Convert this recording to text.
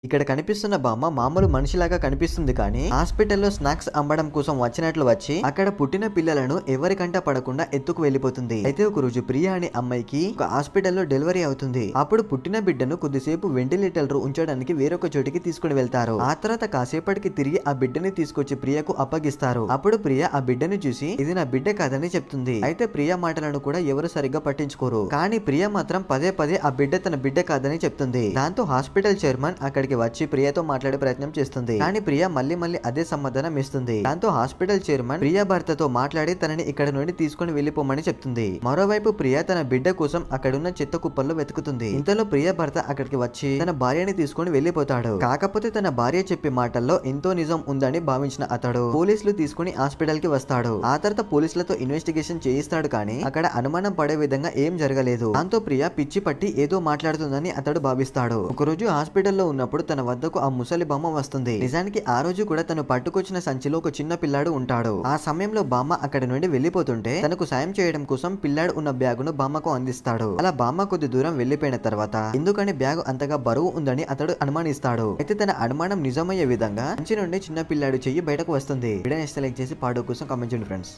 ఇక్కడ కనిపిస్తున్న బామ్మ మామూలు మనిషిలాగా కనిపిస్తుంది కానీ హాస్పిటల్లో స్నాక్స్ అమ్మడం కోసం వచ్చినట్లు వచ్చి అక్కడ పుట్టిన పిల్లలను ఎవరికంట పడకుండా ఎత్తుకు వెళ్లిపోతుంది. అయితే ఒక రోజు ప్రియా అనే అమ్మాయికి ఒక హాస్పిటల్లో డెలివరీ అవుతుంది. అప్పుడు పుట్టిన బిడ్డను కొద్దిసేపు వెంటిలేటర్ ఉంచడానికి వేరొక చోటికి తీసుకుని వెళ్తారు. ఆ తర్వాత కాసేపటికి తిరిగి ఆ బిడ్డని తీసుకొచ్చి ప్రియకు అప్పగిస్తారు. అప్పుడు ప్రియ ఆ బిడ్డని చూసి ఇది నా బిడ్డ కాదని చెప్తుంది. అయితే ప్రియ మాటలను కూడా ఎవరు సరిగ్గా పట్టించుకోరు. కానీ ప్రియ మాత్రం పదే పదే ఆ బిడ్డ తన బిడ్డ కాదని చెప్తుంది. దాంతో హాస్పిటల్ చైర్మన్ అక్కడికి వచ్చి ప్రియతో మాట్లాడే ప్రయత్నం చేస్తుంది. కానీ ప్రియ మళ్ళీ అదే సమాధానం ఇస్తుంది. దాంతో హాస్పిటల్ చైర్మన్ ప్రియా భర్తతో మాట్లాడి తనని ఇక్కడ నుండి తీసుకుని వెళ్లిపోమని చెప్తుంది. మరోవైపు ప్రియ తన బిడ్డ కోసం అక్కడున్న చెత్త కుప్పల్లో వెతుకుతుంది. ఇంతలో ప్రియ భర్త అక్కడికి వచ్చి తన భార్యని తీసుకుని వెళ్లిపోతాడు. కాకపోతే తన భార్య చెప్పే మాటల్లో ఎంతో నిజం ఉందని భావించిన అతడు పోలీసులు తీసుకుని హాస్పిటల్ కి వస్తాడు. ఆ తర్వాత పోలీసులతో ఇన్వెస్టిగేషన్ చేయిస్తాడు. కానీ అక్కడ అనుమానం పడే విధంగా ఏం జరగలేదు. దాంతో ప్రియ పిచ్చి పట్టి ఏదో మాట్లాడుతుందని అతడు భావిస్తాడు. ఒకరోజు హాస్పిటల్లో ఉన్నప్పుడు తన వద్దకు ఆ ముసలి బామ్మ వస్తుంది. నిజానికి ఆ రోజు కూడా తను పట్టుకొచ్చిన సంచిలో ఒక చిన్న పిల్లాడు ఉంటాడు. ఆ సమయంలో బామ్మ అక్కడి నుండి వెళ్లిపోతుంటే తనకు సాయం చేయడం కోసం పిల్లాడు ఉన్న బ్యాగును బామ్మకు అందిస్తాడు. అలా బామ్మ కొద్ది దూరం వెళ్లిపోయిన తర్వాత ఎందుకని బ్యాగు అంతగా బరువు ఉందని అతడు అనుమానిస్తాడు. అయితే తన అనుమానం నిజమయ్యే విధంగా సంచి నుండి చిన్న పిల్లాడు చెయ్యి బయటకు వస్తుంది. వీడియోని సెలెక్ట్ చేసి పాడు కోసం కామెంట్ చేయండి ఫ్రెండ్స్.